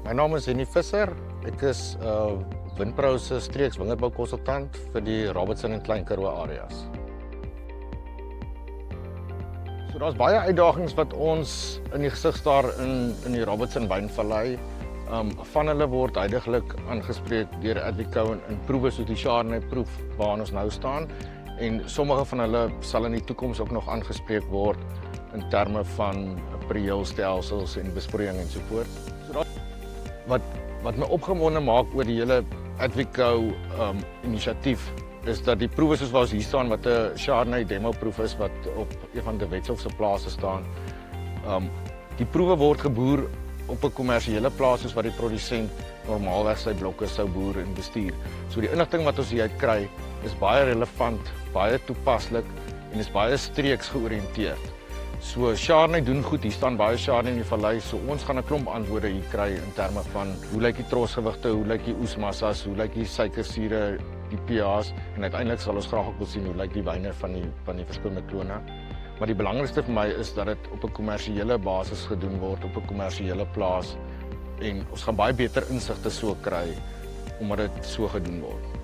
My naam is Henny Visser. Ek is Windpro se streeks wingerdboukonsultant vir die Robertson en Klein Karoo areas. So daar's baie uitdagings wat ons in die gesig staar in die Robertson Wynvallei. Van hulle word heidaglik aangespreek deur Advico in proewe soos die Chardonnay proef waaraan ons nou staan, en sommige van hulle sal in die toekoms ook nog aangespreek word in terme van prieelstelsels en besproeiing en so voort. So wat my opgewonde maak oor die hele Advico inisiatief is dat die proewe soos wat ons hier staan, wat 'n Chardonnay demo proef is wat op een van die Wetshof se plase staan. Die proewe word geboer op 'n kommersiële plaas soos wat die produsent normaalweg sy blokke sou boer en bestuur. So die inligting wat ons hier kry is baie relevant, baie toepaslik en is baie streeks georiënteerd. So Chardonnay doen goed, hier staan baie Chardonnay in die vallei, so ons gaan 'n klomp antwoorde hier kry in terme van hoe lyk die trosgewigte, hoe lyk die oesmassas, hoe lyk die suikersure, die pH's, en uiteindelik sal ons graag ook wil sien hoe lyk die wyne van die verskillende klone. Maar die belangrikste vir my is dat dit op 'n kommersiële basis gedoen word, op 'n kommersiële plaas, en ons gaan baie beter insigte so kry omdat dit so gedoen word.